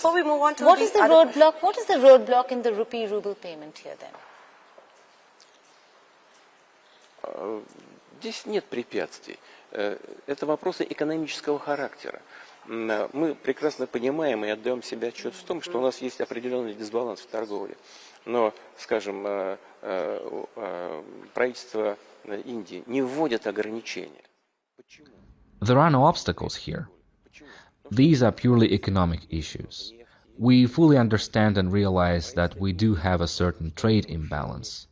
before we move on to what is the roadblock? What is the roadblock in the rupee-ruble payment here then? Здесь нет препятствий. Это вопросы экономического характера. Мы прекрасно понимаем и отдаем себе отчет в том, что у нас есть определенный дисбаланс в торговле. Но, скажем, правительство Индии не вводит ограничения. Почему? There are no obstacles here. These are purely economic issues. We fully understand and realize that we do have a certain trade imbalance.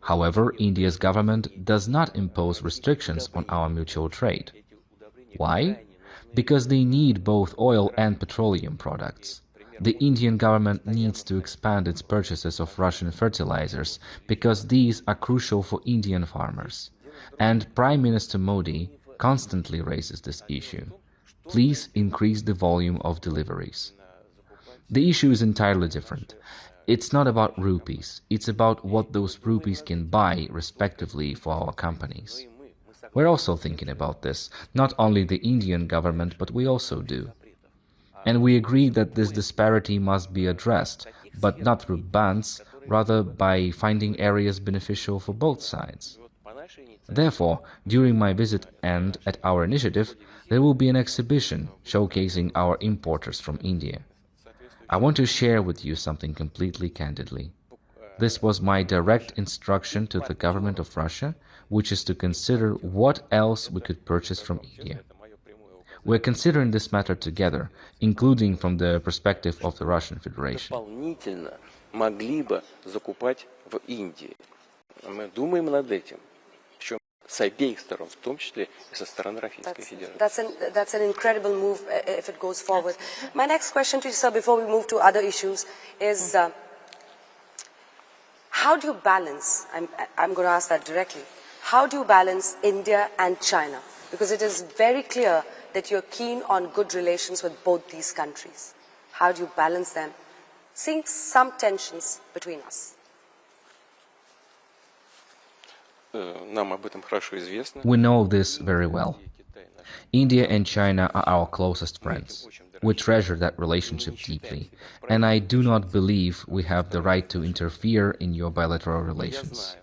However, India's government does not impose restrictions on our mutual trade. Why? Because they need both oil and petroleum products. The Indian government needs to expand its purchases of Russian fertilizers because these are crucial for Indian farmers. And Prime Minister Modi constantly raises this issue. Please increase the volume of deliveries. The issue is entirely different. It's not about rupees, it's about what those rupees can buy, respectively, for our companies. We're also thinking about this, not only the Indian government, but we also do. And we agree that this disparity must be addressed, but not through bans, rather by finding areas beneficial for both sides. Therefore, during my visit and at our initiative, there will be an exhibition showcasing our importers from India. I want to share with you something completely candidly. This was my direct instruction to the government of Russia, which is to consider what else we could purchase from India. We're considering this matter together, including from the perspective of the Russian Federation. Могли бы закупать в Индии. Мы думаем над этим. С обеих сторон, в том числе и со стороны Российской Федерации. That's an incredible move if it goes forward. My next question to you, sir, before we move to other issues, is how do you balance, I'm going to ask that directly, how do you balance India and China? Because it is very clear that you're keen on good relations with both these countries. How do you balance them? Seeing some tensions between us. We know this very well. India and China are our closest friends. We treasure that relationship deeply, and I do not believe we have the right to interfere in your bilateral relations.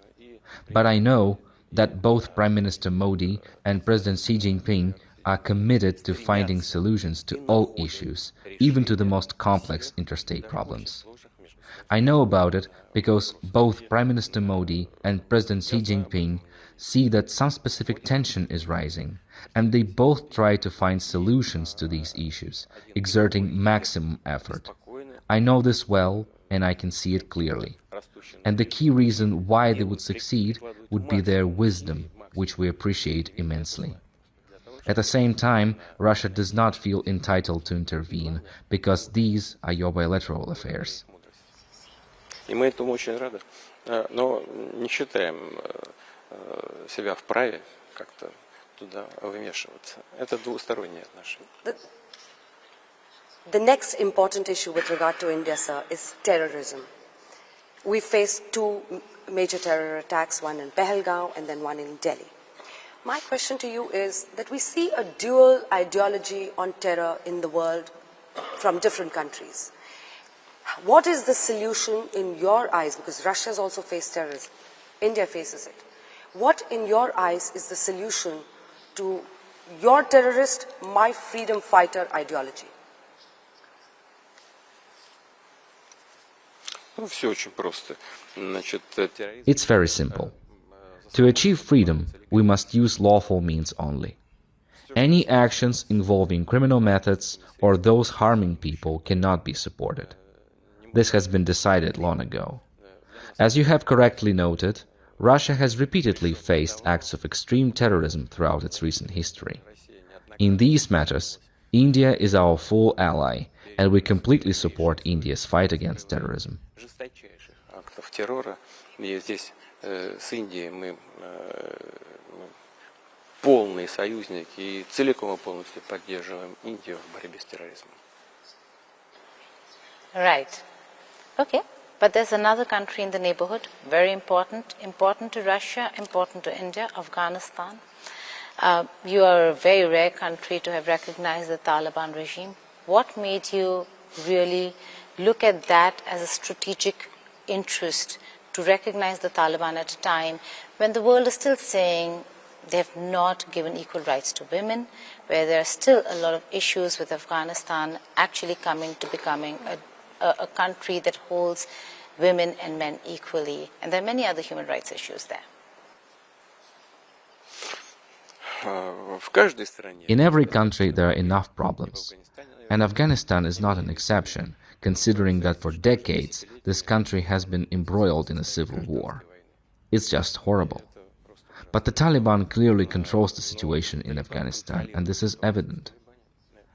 But I know that both Prime Minister Modi and President Xi Jinping are committed to finding solutions to all issues, even to the most complex interstate problems. I know about it because both Prime Minister Modi and President Xi Jinping see that some specific tension is rising, and they both try to find solutions to these issues, exerting maximum effort. I know this well, and I can see it clearly. And the key reason why they would succeed would be their wisdom, which we appreciate immensely. At the same time, Russia does not feel entitled to intervene, because these are your bilateral affairs. И мы этому очень рады, но не считаем себя вправе как-то туда вмешиваться. Это двусторонние отношения. The next important issue with regard to India, sir, is terrorism. We faced two major terror attacks, one in Pahalgaon and then one in Delhi. My question to you is that we see a dual ideology on terror in the world from different countries. What is the solution in your eyes? Because Russia has also faced terrorism. India faces it. What, in your eyes, is the solution to your terrorist, my freedom fighter ideology? It's very simple. To achieve freedom, we must use lawful means only. Any actions involving criminal methods or those harming people cannot be supported. This has been decided long ago. As you have correctly noted, Russia has repeatedly faced acts of extreme terrorism throughout its recent history. In these matters, India is our full ally, and we completely support India's fight against terrorism. Полные союзники и целиком и полностью поддерживаем Индию в борьбе с терроризмом. Right. Okay. But there's another country in the neighborhood, very important to Russia, important to India, Afghanistan. You are a very rare country to have recognized the Taliban regime. What made you really look at that as a strategic interest to recognize the Taliban at a time when the world is still saying they have not given equal rights to women, where there are still a lot of issues with Afghanistan actually coming to becoming a country that holds women and men equally. And there are many other human rights issues there. In every country there are enough problems, and Afghanistan is not an exception, considering that for decades this country has been embroiled in a civil war. It's just horrible. But the Taliban clearly controls the situation in Afghanistan, and this is evident.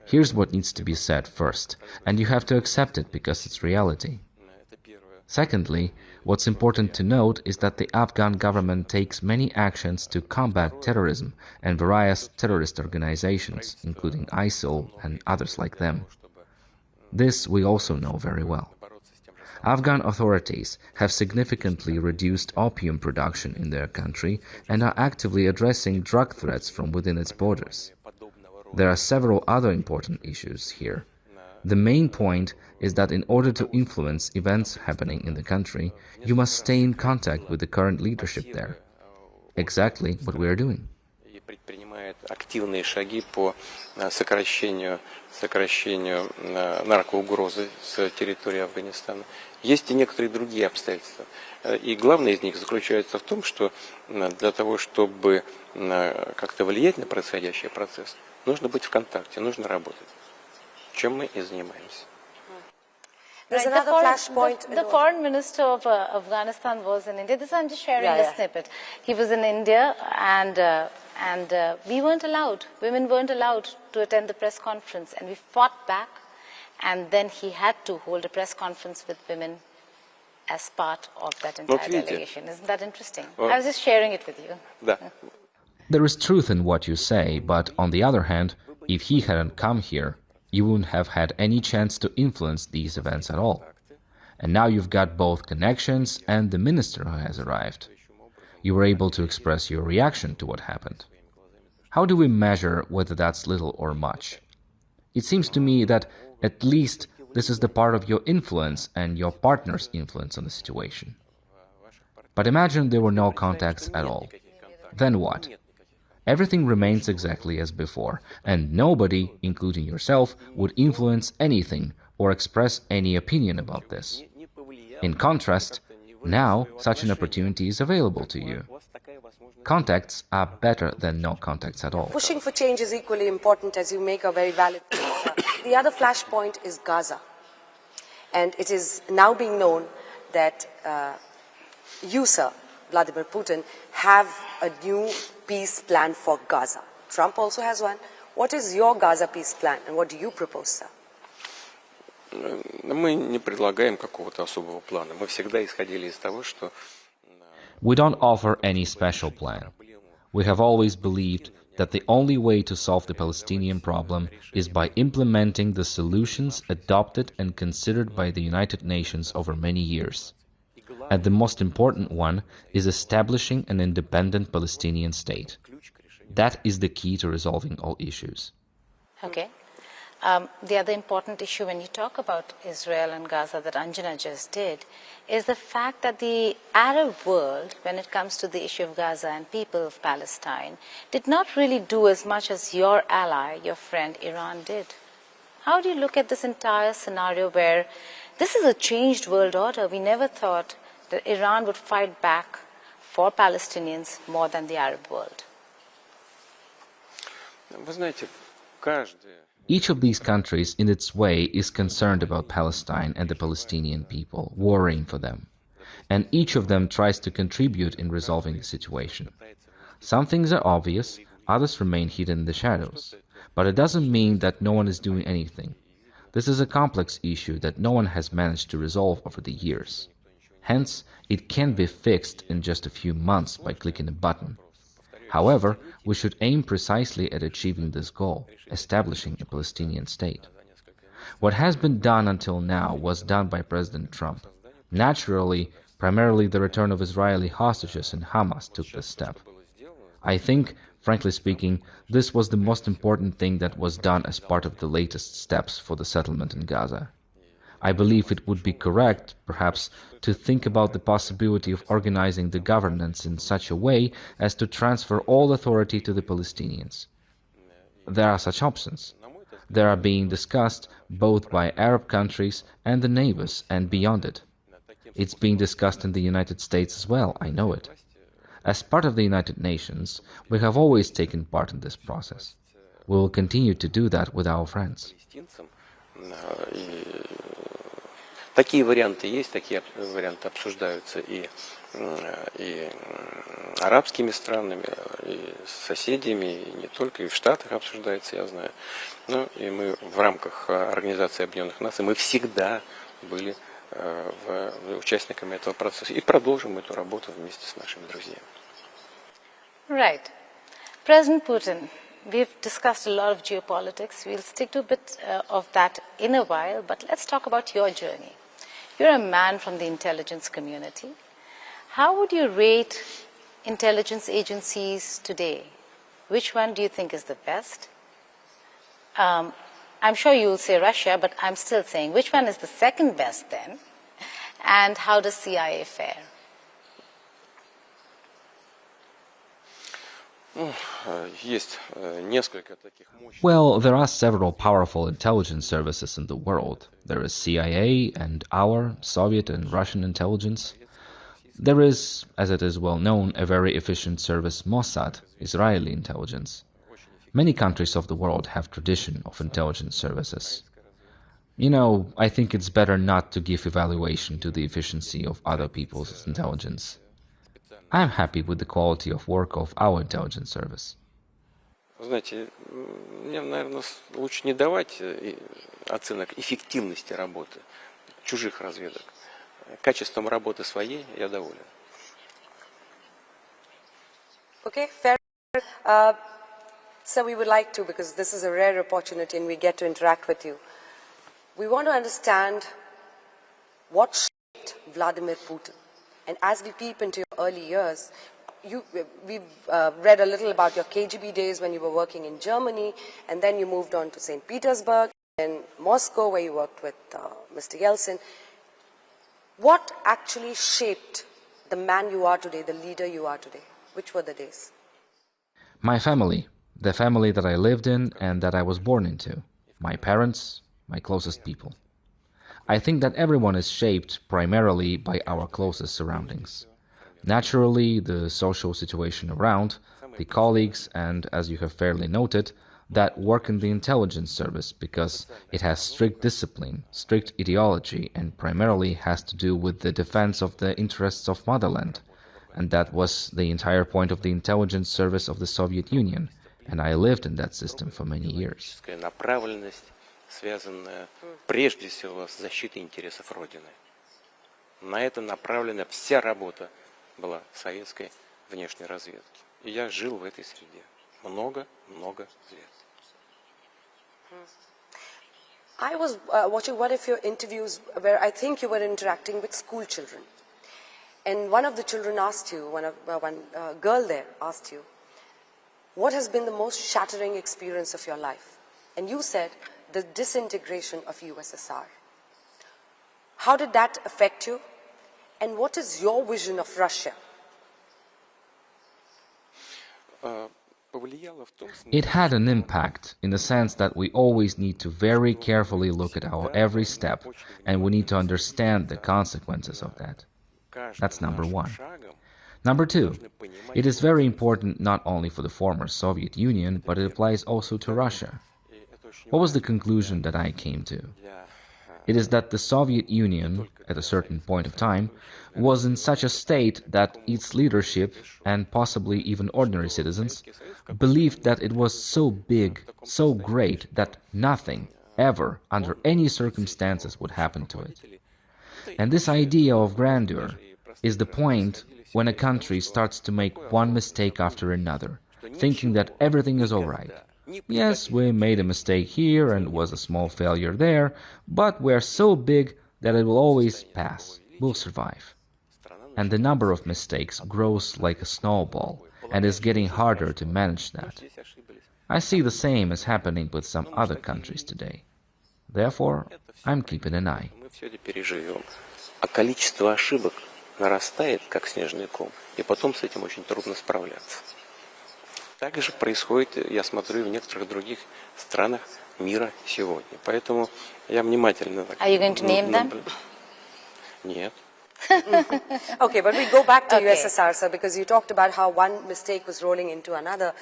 Here's what needs to be said first, and you have to accept it because it's reality. Secondly, what's important to note is that the Afghan government takes many actions to combat terrorism and various terrorist organizations, including ISIL and others like them. This we also know very well. Afghan authorities have significantly reduced opium production in their country and are actively addressing drug threats from within its borders. There are several other important issues here. The main point is that in order to influence events happening in the country, you must stay in contact with the current leadership there. Exactly what we are doing. Активные шаги по сокращению наркоугрозы с территории Афганистана. Есть и некоторые другие обстоятельства. И главное из них заключается в том, что для того, чтобы как-то влиять на происходящий процесс, нужно быть в контакте, нужно работать. Чем мы и занимаемся. There's another flashpoint. The foreign minister of Afghanistan was in India. This I'm just sharing a snippet. He was in India, and we weren't allowed. Women weren't allowed to attend the press conference, and we fought back. And then he had to hold a press conference with women as part of that entire delegation. Isn't that interesting? I was just sharing it with you. Да. There is truth in what you say, but on the other hand, if he hadn't come here, you wouldn't have had any chance to influence these events at all. And now you've got both connections and the minister who has arrived. You were able to express your reaction to what happened. How do we measure whether that's little or much? It seems to me that at least this is the part of your influence and your partner's influence on the situation. But imagine there were no contacts at all. Then what? Everything remains exactly as before, and nobody, including yourself, would influence anything or express any opinion about this. In contrast, now such an opportunity is available to you. Contacts are better than no contacts at all. Pushing for change is equally important, as you make a very valid point. The other flashpoint is Gaza. And it is now being known that you, sir, Vladimir Putin, have a new peace plan for Gaza. Trump also has one. What is your Gaza peace plan, and what do you propose, sir? Мы не предлагаем какого-то особого плана. Мы всегда исходили из того, что... We don't offer any special plan. We have always believed that the only way to solve the Palestinian problem is by implementing the solutions adopted and considered by the United Nations over many years. And the most important one is establishing an independent Palestinian state. That is the key to resolving all issues. Okay. The other important issue when you talk about Israel and Gaza that Anjana just did is the fact that the Arab world, when it comes to the issue of Gaza and people of Palestine, did not really do as much as your ally, your friend Iran did. How do you look at this entire scenario where this is a changed world order? We never thought that Iran would fight back for Palestinians more than the Arab world. Вы знаете, каждый... Each of these countries, in its way, is concerned about Palestine and the Palestinian people, worrying for them. And each of them tries to contribute in resolving the situation. Some things are obvious, others remain hidden in the shadows. But it doesn't mean that no one is doing anything. This is a complex issue that no one has managed to resolve over the years. Hence, it can't be fixed in just a few months by clicking a button. However, we should aim precisely at achieving this goal, establishing a Palestinian state. What has been done until now was done by President Trump. Naturally, primarily the return of Israeli hostages and Hamas took this step. I think, frankly speaking, this was the most important thing that was done as part of the latest steps for the settlement in Gaza. I believe it would be correct, perhaps, to think about the possibility of organizing the governance in such a way as to transfer all authority to the Palestinians. There are such options. They are being discussed both by Arab countries and the neighbors and beyond it. It's being discussed in the United States as well, I know it. As part of the United Nations, we have always taken part in this process. We will continue to do that with our friends. Такие варианты есть, такие варианты обсуждаются и арабскими странами, и с соседями, и не только, и в Штатах обсуждается, я знаю. Ну, и мы в рамках Организации Объединенных Наций, мы всегда были участниками этого процесса и продолжим эту работу вместе с нашими друзьями. Right. President Putin, we've discussed a lot of geopolitics. We'll stick to a bit of that in a while, but let's talk about your journey. You're a man from the intelligence community. How would you rate intelligence agencies today? Which one do you think is the best? I'm sure you'll say Russia, but I'm still saying, which one is the second best then? And how does CIA fare? Well, there are several powerful intelligence services in the world. There is CIA and our Soviet and Russian intelligence. There is, as it is well known, a very efficient service Mossad, Israeli intelligence. Many countries of the world have tradition of intelligence services. You know, I think it's better not to give evaluation to the efficiency of other people's intelligence. I'm happy with the quality of work of our intelligence service. Знаете, мне, наверное, лучше не давать оценок эффективности работы чужих разведок. Качеством работы своей я доволен. Okay, fair. So we would like to, because this is a rare opportunity and we get to interact with you, we want to understand what shaped Vladimir Putin. And as we peep into your early years, we've read a little about your KGB days when you were working in Germany, and then you moved on to St. Petersburg and Moscow, where you worked with Mr. Yeltsin. What actually shaped the man you are today, the leader you are today? Which were the days? My family, the family that I lived in and that I was born into. My parents, my closest people. I think that everyone is shaped primarily by our closest surroundings. Naturally, the social situation around, the colleagues, and, as you have fairly noted, that work in the intelligence service because it has strict discipline, strict ideology, and primarily has to do with the defense of the interests of motherland. And that was the entire point of the intelligence service of the Soviet Union, and I lived in that system for many years. Связанная прежде всего с защитой интересов Родины. На это направлена вся работа была советской внешней разведки. И я жил в этой среде много-много лет. I was watching one of your interviews where I think you were interacting with school children. And one of the children asked you, one girl there asked you, what has been the most shattering experience of your life? And you said, the disintegration of USSR. How did that affect you? And what is your vision of Russia? It had an impact in the sense that we always need to very carefully look at our every step, and we need to understand the consequences of that. That's number one. Number two, it is very important not only for the former Soviet Union, but it applies also to Russia. What was the conclusion that I came to? It is that the Soviet Union, at a certain point of time, was in such a state that its leadership, and possibly even ordinary citizens, believed that it was so big, so great, that nothing, ever, under any circumstances would happen to it. And this idea of grandeur is the point when a country starts to make one mistake after another, thinking that everything is all right. Yes, we made a mistake here and was a small failure there, but we're so big that it will always pass, we'll survive. And the number of mistakes grows like a snowball, and is getting harder to manage that. I see the same as happening with some other countries today. Therefore, I'm keeping an eye. Мы все это переживем. А количество ошибок нарастает, как снежный ком, и потом с этим очень трудно справляться. Так же происходит, я смотрю, в некоторых других странах мира сегодня. Поэтому я внимательно... Are you going to name them? Нет. Okay, but we go back to Okay. USSR, sir, because you talked about how one mistake was rolling into another.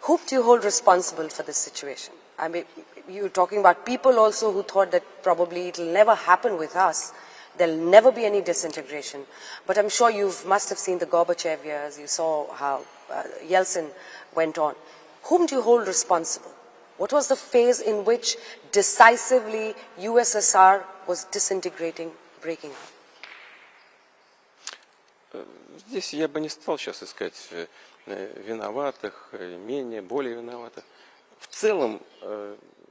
Whom do you hold responsible for this situation? I mean, you're talking about people also who thought that probably it'll never happen with us. There'll never be any disintegration. But I'm sure you must have seen the Gorbachev years. You saw how Yeltsin went on. Whom do you hold responsible? What was the phase in which decisively USSR was disintegrating, breaking up? Здесь я бы не стал сейчас искать виноватых, менее, более виноватых. В целом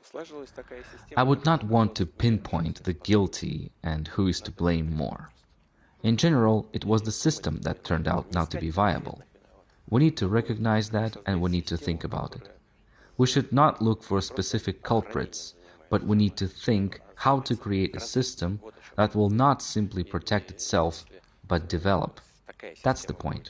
сложилась такая система. I would not want to pinpoint the guilty and who is to blame more. In general, it was the system that turned out not to be viable. We need to recognize that and we need to think about it. We should not look for specific culprits, but we need to think how to create a system that will not simply protect itself, but develop. That's the point.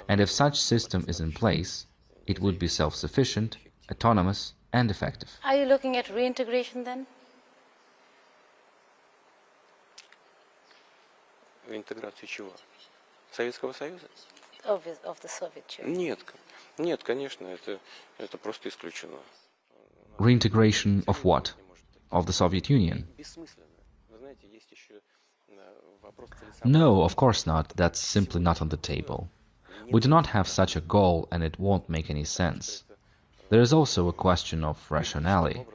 And if such system is in place, it would be self-sufficient, autonomous, and effective. Are you looking at reintegration then? Интеграцию чего? Советского Союза? Of the Soviet Union? Нет, конечно, это просто исключено. Reintegration of what? Of the Soviet Union? Бессмысленно. Вы знаете, есть еще вопрос целесообразности. No, of course not. That's simply not on the table. We do not have such a goal and it won't make any sense. There is also a question of rationality.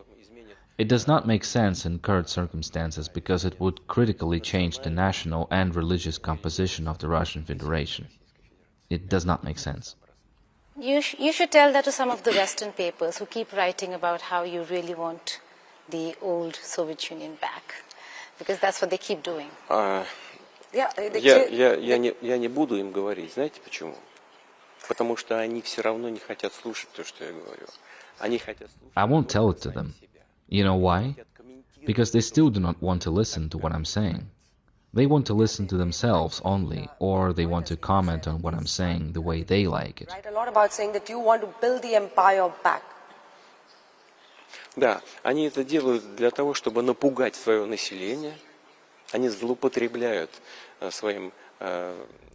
It does not make sense in current circumstances because it would critically change the national and religious composition of the Russian Federation. It does not make sense. You should tell that to some of the Western papers who keep writing about how you really want the old Soviet Union back, because that's what they keep doing. Я не буду им говорить. Знаете почему? Потому что они все равно не хотят слушать то, что я говорю. Они хотят слушать... I won't tell it to them. You know why? Because they still do not want to listen to what I'm saying. They want to listen to themselves only, or they want to comment on what I'm saying the way they like it. Write a lot about saying that you want to build the empire back. Да, они это делают для того, чтобы напугать свое население. Они злоупотребляют своим...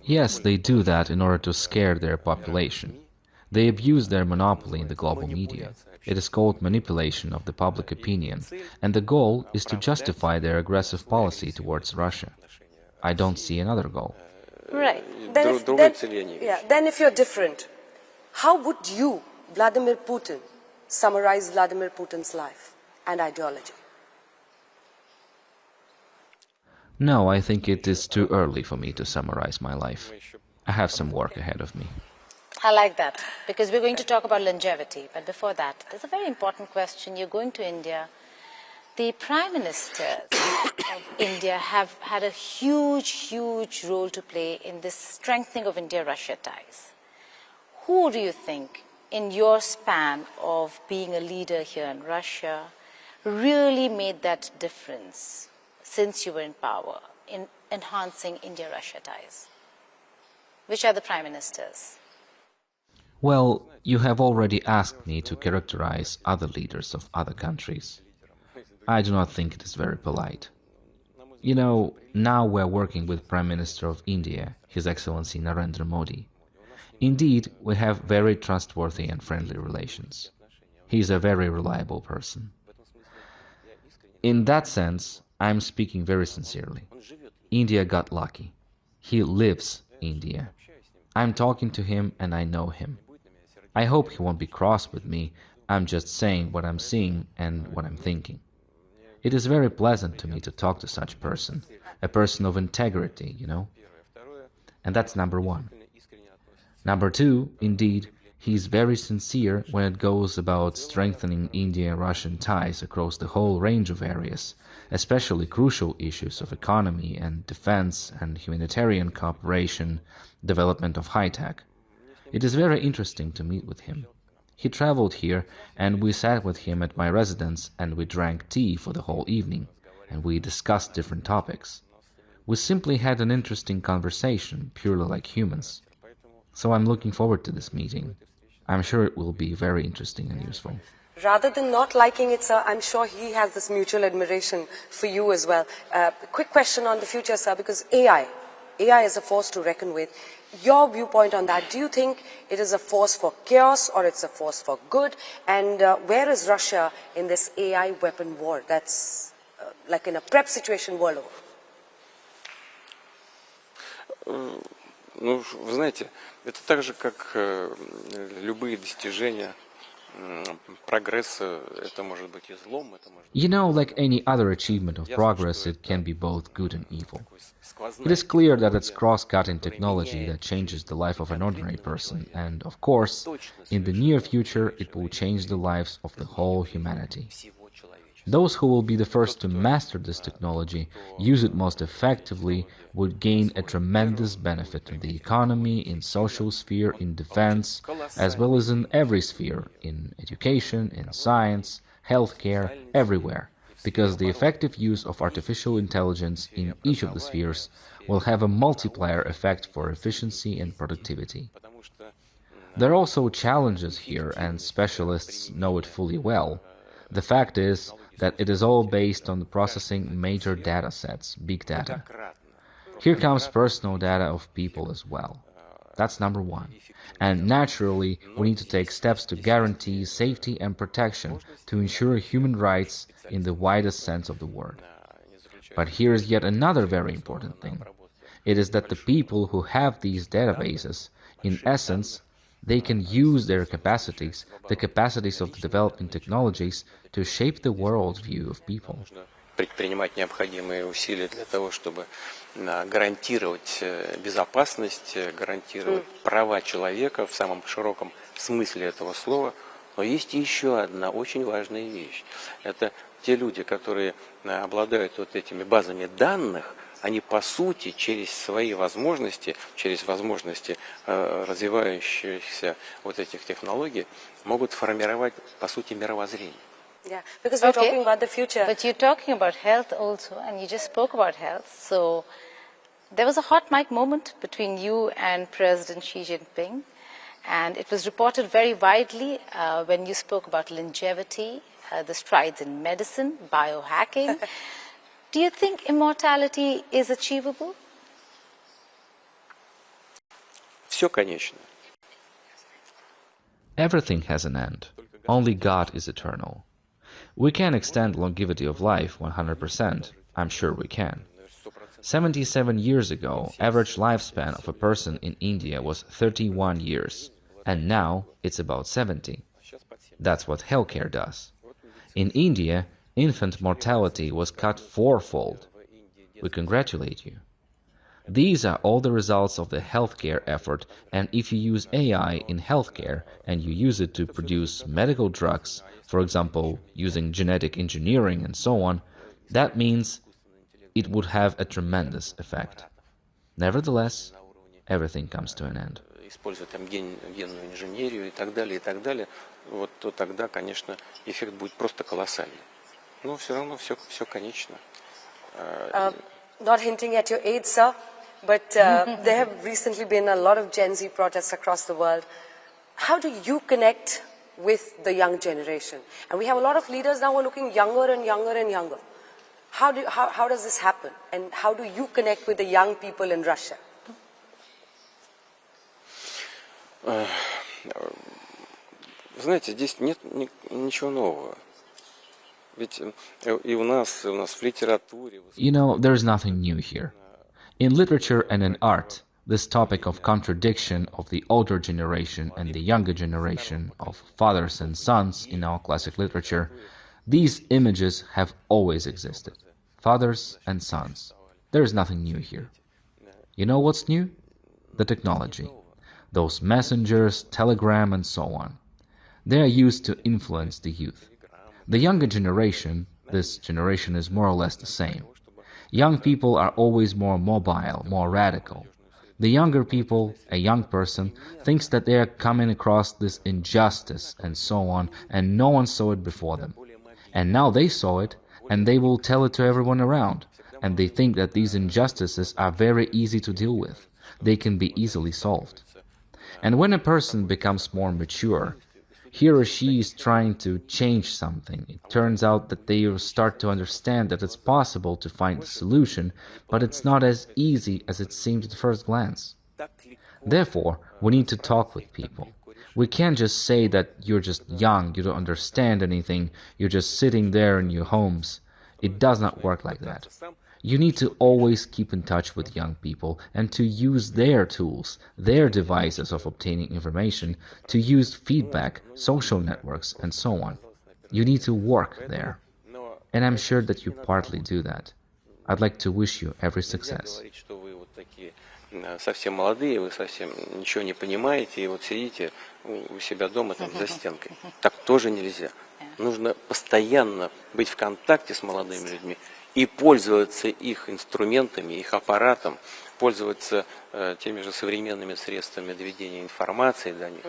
Yes, they do that in order to scare their population. They abuse their monopoly in the global media. It is called manipulation of the public opinion, and the goal is to justify their aggressive policy towards Russia. I don't see another goal. Right. Then if you're different, how would you, Vladimir Putin, summarize Vladimir Putin's life and ideology? No, I think it is too early for me to summarize my life. I have some work ahead of me. I like that, because we're going to talk about longevity. But before that, there's a very important question. You're going to India. The prime ministers of India have had a huge role to play in this strengthening of India-Russia ties. Who do you think, in your span of being a leader here in Russia, really made that difference since you were in power in enhancing India-Russia ties? Which are the prime ministers? Well, you have already asked me to characterize other leaders of other countries. I do not think it is very polite. You know, now we're working with Prime Minister of India, His Excellency Narendra Modi. Indeed, we have very trustworthy and friendly relations. He is a very reliable person. In that sense, I'm speaking very sincerely. India got lucky. He lives India. I'm talking to him and I know him. I hope he won't be cross with me. I'm just saying what I'm seeing and what I'm thinking. It is very pleasant to me to talk to such a person of integrity, you know. And that's number one. Number two, indeed, he is very sincere when it goes about strengthening India-Russian ties across the whole range of areas, especially crucial issues of economy and defense and humanitarian cooperation, development of high-tech. It is very interesting to meet with him. He traveled here, and we sat with him at my residence, and we drank tea for the whole evening, and we discussed different topics. We simply had an interesting conversation, purely like humans. So I'm looking forward to this meeting. I'm sure it will be very interesting and useful. Rather than not liking it, sir, I'm sure he has this mutual admiration for you as well. Quick question on the future, sir, because AI is a force to reckon with. Your viewpoint on that, do you think it is a force for chaos or it's a force for good? And where is Russia in this AI weapon war that's like in a prep situation world over? Ну, вы знаете, это так же, как любые достижения прогресса, это может быть и злом, это может быть... You know, like any other achievement of progress, it can be both good and evil. It is clear that it's cross-cutting technology that changes the life of an ordinary person, and, of course, in the near future, it will change the lives of the whole humanity. Those who will be the first to master this technology, use it most effectively, would gain a tremendous benefit in the economy, in social sphere, in defense, as well as in every sphere, in education, in science, healthcare, everywhere, because the effective use of artificial intelligence in each of the spheres will have a multiplier effect for efficiency and productivity. There are also challenges here, and specialists know it fully well. The fact is that it is all based on the processing major data sets, big data. Here comes personal data of people as well. That's number one. And naturally, we need to take steps to guarantee safety and protection to ensure human rights in the widest sense of the word. But here is yet another very important thing. It is that the people who have these databases, in essence, they can use their capacities, the capacities of the developing technologies, to shape the worldview of people. Предпринимать необходимые усилия для того, чтобы гарантировать безопасность, гарантировать права человека в самом широком смысле этого слова. Но есть еще одна очень важная вещь. Это те люди, которые обладают вот этими базами данных, они по сути через свои возможности, через возможности развивающихся вот этих технологий могут формировать по сути мировоззрение. Yeah, because we're talking about the future. But you're talking about health also, and you just spoke about health. So there was a hot mic moment between you and President Xi Jinping, and it was reported very widely when you spoke about longevity, the strides in medicine, biohacking. Do you think immortality is achievable? Все конечно. Everything has an end. Only God is eternal. We can extend longevity of life 100%. I'm sure we can. 77 years ago, average lifespan of a person in India was 31 years, and now it's about 70. That's what healthcare does. In India, infant mortality was cut fourfold. We congratulate you. These are all the results of the healthcare effort, and if you use AI in healthcare and you use it to produce medical drugs, for example, using genetic engineering and so on, that means it would have a tremendous effect. Nevertheless, everything comes to an end. Используя там генную инженерию и так далее, вот то тогда, конечно, эффект будет просто колоссальный. Но все равно все конечно. Not hinting at your age, sir, but there have recently been a lot of Gen Z protests across the world. How do you connect with the young generation? And we have a lot of leaders now who are looking younger and younger and younger. How does this happen? And how do you connect with the young people in Russia? Знаете, здесь нет ничего нового. Ведь и у нас в литературе... You know, there's nothing new here. In literature and in art, this topic of contradiction of the older generation and the younger generation, of fathers and sons in our classic literature, these images have always existed. Fathers and sons. There is nothing new here. You know what's new? The technology. Those messengers, telegram, and so on. They are used to influence the youth. The younger generation, this generation is more or less the same. Young people are always more mobile, more radical. The younger people, a young person, thinks that they are coming across this injustice and so on, and no one saw it before them. And now they saw it, and they will tell it to everyone around. And they think that these injustices are very easy to deal with. They can be easily solved. And when a person becomes more mature, he or she is trying to change something. It turns out that they start to understand that it's possible to find a solution, but it's not as easy as it seemed at first glance. Therefore, we need to talk with people. We can't just say that you're just young, you don't understand anything, you're just sitting there in your homes. It does not work like that. You need to always keep in touch with young people and to use their tools, their devices of obtaining information, to use feedback, social networks, and so on. You need to work there. And I'm sure that you partly do that. I'd like to wish you every success. Совсем молодые, вы совсем ничего не понимаете, и вот сидите у себя дома там за стенкой. Так тоже нельзя. Нужно постоянно быть в контакте с молодыми людьми и пользоваться их инструментами, их аппаратом, пользоваться теми же современными средствами доведения информации до них,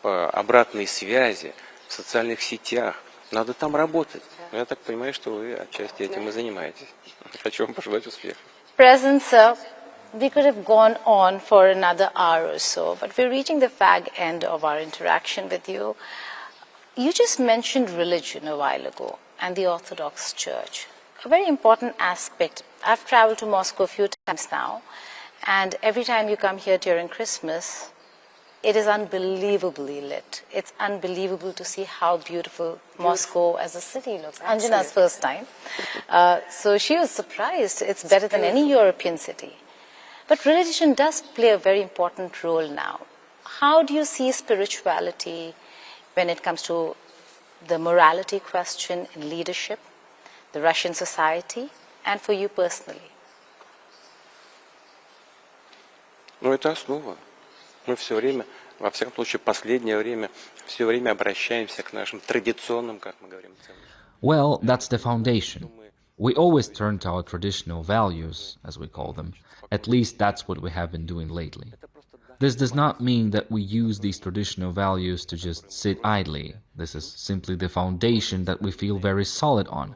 обратной связи в социальных сетях. Надо там работать. Я так понимаю, что вы отчасти этим и занимаетесь. Хочу вам пожелать успеха. Present, sir. We could have gone on for another hour or so, but we're reaching the fag end of our interaction with you. You just mentioned religion a while ago and the Orthodox Church. A very important aspect. I've traveled to Moscow a few times now, and every time you come here during Christmas, it is unbelievably lit. It's unbelievable to see how beautiful Moscow as a city looks. Anjana's first time. So she was surprised. It's better than any European city. But religion does play a very important role now. How do you see spirituality when it comes to the morality question in leadership, the Russian society, and for you personally? Ну, это основа. Мы все время, во всяком случае, последнее время, все время обращаемся к нашим традиционным, как мы говорим, ценностям. Well, that's the foundation. We always turn to our traditional values, as we call them. At least that's what we have been doing lately. This does not mean that we use these traditional values to just sit idly. This is simply the foundation that we feel very solid on.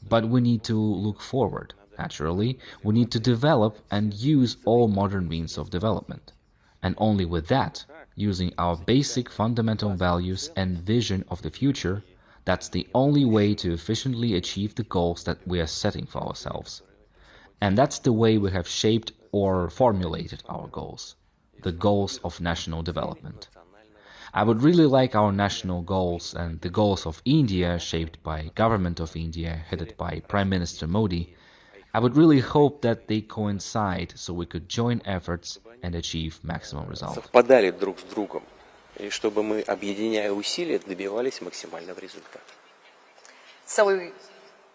But we need to look forward. Naturally, we need to develop and use all modern means of development. And only with that, using our basic fundamental values and vision of the future, that's the only way to efficiently achieve the goals that we are setting for ourselves. And that's the way we have shaped or formulated our goals, the goals of national development. I would really like our national goals and the goals of India, shaped by Government of India, headed by Prime Minister Modi. I would really hope that they coincide so we could join efforts and achieve maximum results. Совпадали друг с другом, и чтобы мы, объединяя усилия, добивались максимального результата. So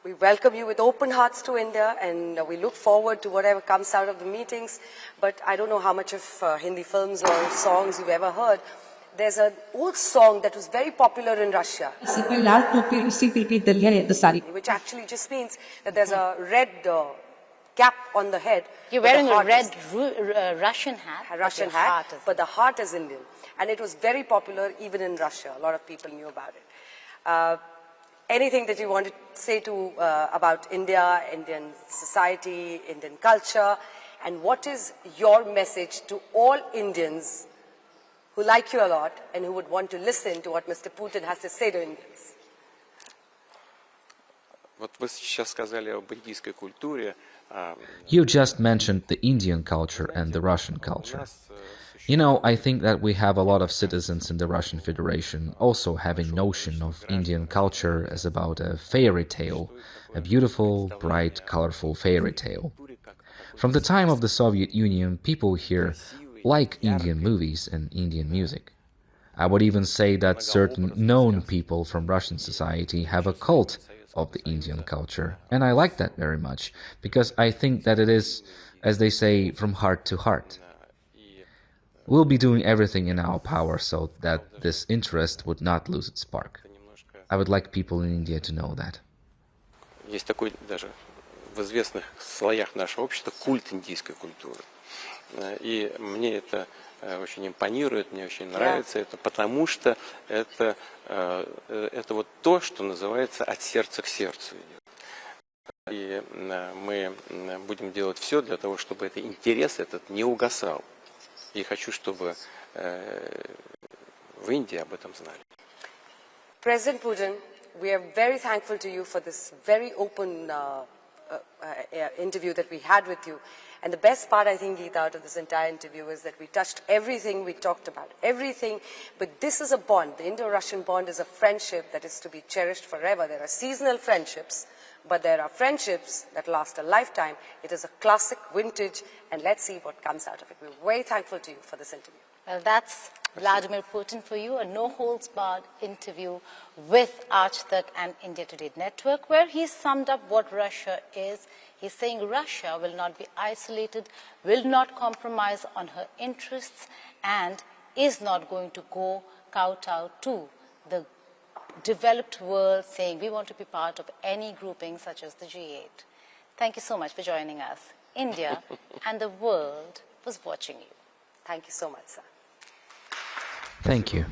we welcome you with open hearts to India, and we look forward to whatever comes out of the meetings. But I don't know how much of Hindi films or songs you've ever heard. There's an old song that was very popular in Russia, which actually just means that there's a red cap on the head. You're wearing a red Russian hat. Russian hat, but the heart is Indian. And it was very popular even in Russia. A lot of people knew about it. Anything that you want to say to about India, Indian society, Indian culture, and what is your message to all Indians who like you a lot and who would want to listen to what Mr. Putin has to say to Indians? Вот вы сейчас сказали об индийской культуре. You just mentioned the Indian culture and the Russian culture. You know, I think that we have a lot of citizens in the Russian Federation also having notion of Indian culture as about a fairy tale, a beautiful, bright, colorful fairy tale. From the time of the Soviet Union, people here like Indian movies and Indian music. I would even say that certain known people from Russian society have a cult of the Indian culture, and I like that very much, because I think that it is, as they say, from heart to heart. We'll be doing everything in our power so that this interest would not lose its spark. I would like people in India to know that. Есть такой даже в известных слоях нашего общества культ индийской культуры. И мне это очень импонирует, мне очень нравится это, потому что это вот то, что называется от сердца к сердцу идет. И мы будем делать все для того, чтобы этот интерес этот не угасал. И хочу, чтобы в Индии об этом знали. President Putin, we are very thankful to you for this very open interview that we had with you. And the best part, I think, Geeta, out of this entire interview is that we touched everything we talked about, everything. But this is a bond. The Indo-Russian bond is a friendship that is to be cherished forever. There are seasonal friendships, but there are friendships that last a lifetime. It is a classic, vintage, and let's see what comes out of it. We're very thankful to you for this interview. Well, that's Vladimir Putin for you, a no-holds-barred interview with Aaj and India Today Network, where he summed up what Russia is. He's saying Russia will not be isolated, will not compromise on her interests, and is not going to go kowtow to the developed world, saying we want to be part of any grouping such as the G8. Thank you so much for joining us. India and the world was watching you. Thank you so much, sir. Thank you.